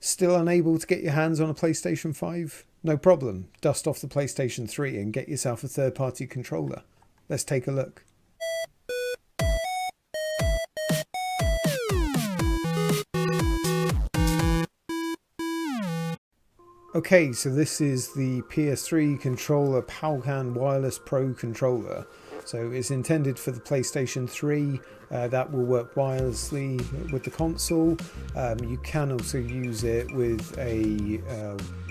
Still unable to get your hands on a PlayStation 5? No problem. Dust off the PlayStation 3 and get yourself a third-party controller. Let's take a look. Okay, so this is the PS3 controller Powcan Wireless Pro controller. So it's intended for the PlayStation 3. That will work wirelessly with the console. You can also use it with a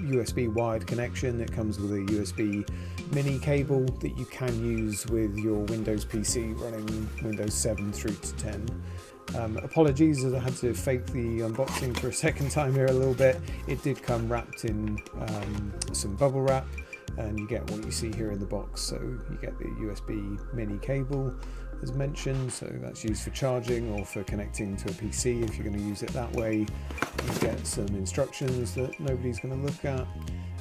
USB wired connection. It comes with a USB mini cable that you can use with your Windows PC running Windows 7 through to 10. Apologies as I had to fake the unboxing for a second time here a little bit. It did come wrapped in some bubble wrap, and you get what you see here in the box. So you get the USB mini cable as mentioned, so that's used for charging or for connecting to a PC if you're going to use it that way. You get some instructions that nobody's going to look at,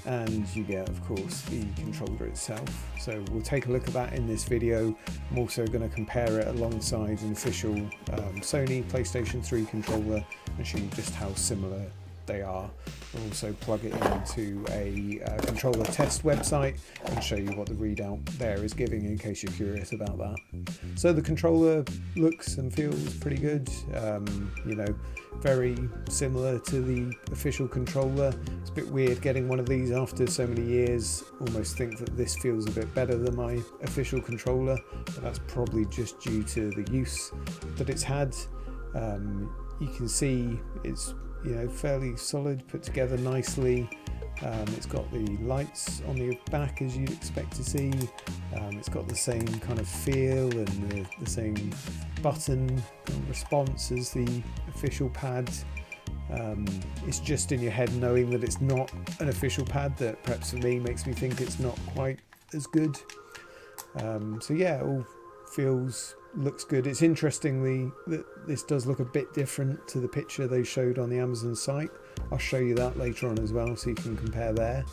and you get of course the controller itself. So we'll take a look at that in this video. I'm also going to compare it alongside an official Sony PlayStation 3 controller and show you just how similar they are. We'll also plug it into a controller test website and show you what the readout there is giving in case you're curious about that. So the controller looks and feels pretty good, you know, very similar to the official controller. It's a bit weird getting one of these after so many years. Almost think that this feels a bit better than my official controller, but that's probably just due to the use that it's had. You can see it's, you know, fairly solid, put together nicely. It's got the lights on the back as you'd expect to see. It's got the same kind of feel and the same button response as the official pad. It's just in your head knowing that it's not an official pad that perhaps for me makes me think it's not quite as good. So yeah, it all looks good. It's interestingly that this does look a bit different to the picture they showed on the Amazon site. I'll show you that later on as well so you can compare there.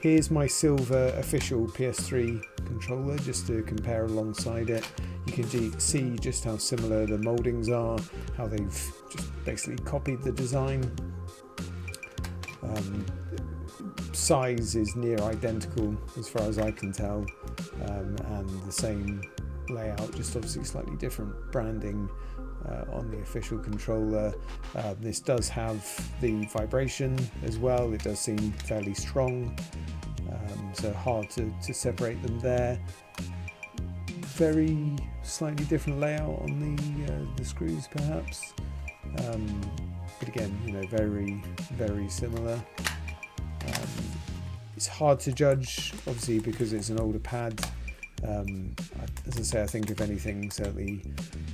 Here's my silver official PS3 controller just to compare alongside it. You can see just how similar the mouldings are, how they've just basically copied the design. Size is near identical as far as I can tell, and the same layout, just obviously slightly different branding on the official controller. This does have the vibration as well. It does seem fairly strong, so hard to separate them there. Very slightly different layout on the screws perhaps, but again, you know, very similar. It's hard to judge obviously because it's an older pad. As I say, I think if anything, certainly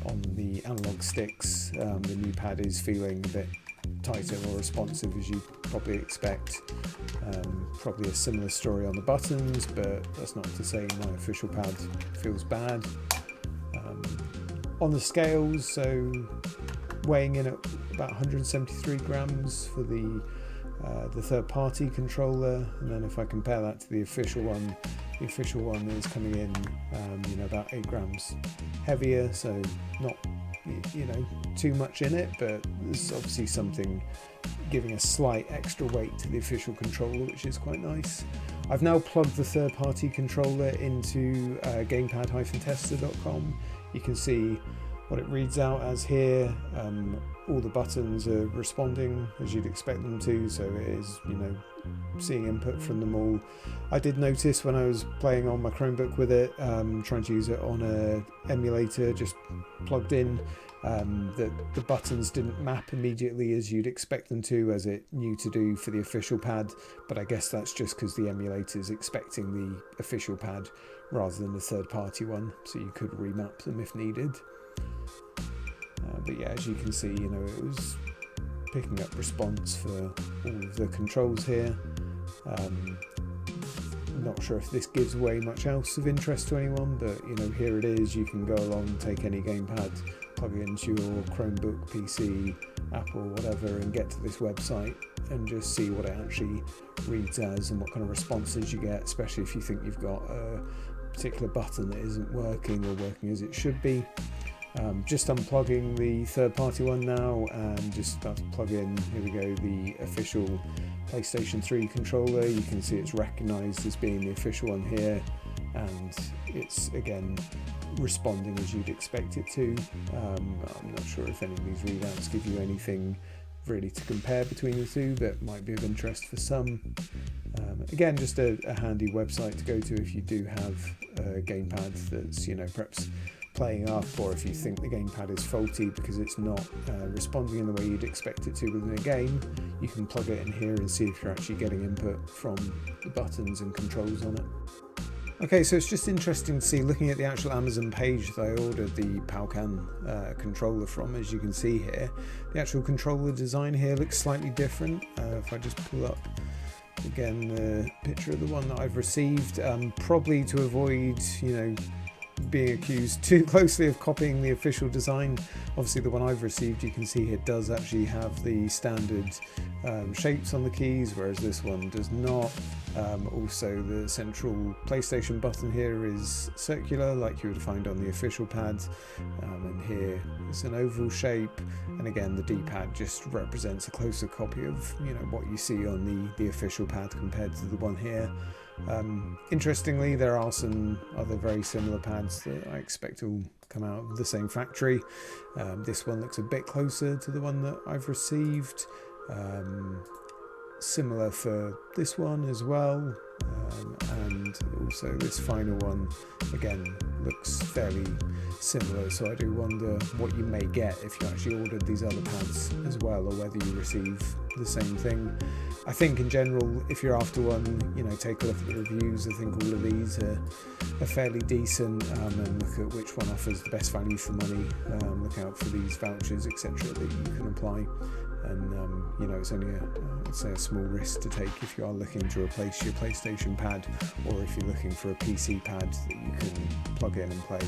on the analog sticks, the new pad is feeling a bit tighter, more responsive as you probably expect. Probably a similar story on the buttons, but that's not to say my official pad feels bad. On the scales, so weighing in at about 173 grams for the third-party controller, and then if I compare that to the official one is coming in, you know, about 8 grams heavier, so not, you know, too much in it, but there's obviously something giving a slight extra weight to the official controller, which is quite nice. I've now plugged the third-party controller into Gamepad-tester.com. You can see what it reads out as here. All the buttons are responding as you'd expect them to, so it is, you know, seeing input from them all. I did notice when I was playing on my Chromebook with it, trying to use it on a emulator just plugged in, that the buttons didn't map immediately as you'd expect them to, as it knew to do for the official pad, but I guess that's just because the emulator is expecting the official pad rather than the third-party one, so you could remap them if needed. But yeah, as you can see, you know, it was picking up response for all of the controls here. Not sure if this gives away much else of interest to anyone, but you know, here it is. You can go along and take any gamepad, plug it into your Chromebook, PC, Apple, whatever, and get to this website and just see what it actually reads as and what kind of responses you get, especially if you think you've got a particular button that isn't working or working as it should be. Just unplugging the third-party one now and just start to plug in, here we go, the official PlayStation 3 controller. You can see it's recognised as being the official one here, and it's again responding as you'd expect it to. I'm not sure if any of these readouts give you anything really to compare between the two that might be of interest for some. Again, just a handy website to go to if you do have a gamepad that's, you know, perhaps playing up, or if you think the gamepad is faulty because it's not responding in the way you'd expect it to within a game. You can plug it in here and see if you're actually getting input from the buttons and controls on it. Okay, so it's just interesting to see, looking at the actual Amazon page that I ordered the Powcan controller from. As you can see here, the actual controller design here looks slightly different. If I just pull up again the picture of the one that I've received, probably to avoid, you know, being accused too closely of copying the official design. Obviously the one I've received, you can see here, does actually have the standard shapes on the keys, whereas this one does not. Also the central PlayStation button here is circular like you would find on the official pads, and here is an oval shape, and again the D-pad just represents a closer copy of, you know, what you see on the official pad compared to the one here. Interestingly, there are some other very similar pads that I expect will come out of the same factory. This one looks a bit closer to the one that I've received. Similar for this one as well, and also this final one again looks fairly similar, so I do wonder what you may get if you actually ordered these other pads as well, or whether you receive the same thing. I think in general, if you're after one, you know, take a look at the reviews. I think all of these are fairly decent, and look at which one offers the best value for money. Look out for these vouchers, etc., that you can apply. And you know, it's only I'd say a small risk to take if you are looking to replace your PlayStation pad, or if you're looking for a PC pad that you can plug in and play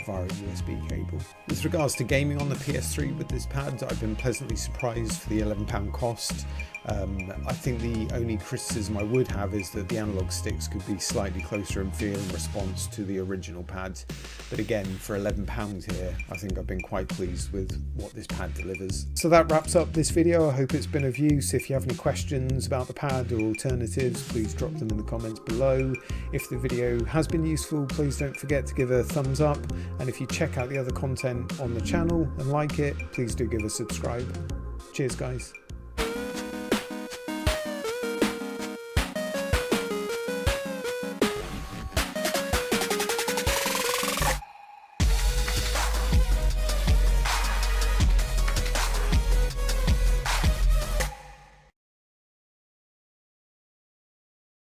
via a USB cable. With regards to gaming on the PS3 with this pad, I've been pleasantly surprised for the £11 cost. I think the only criticism I would have is that the analog sticks could be slightly closer in feel and response to the original pad, but again, for £11 here, I think I've been quite pleased with what this pad delivers. So that wraps up this video. I hope it's been of use. If you have any questions about the pad or alternatives, please drop them in the comments below. If the video has been useful, please don't forget to give a thumbs up, and if you check out the other content on the channel and like it, please do give a subscribe. Cheers guys.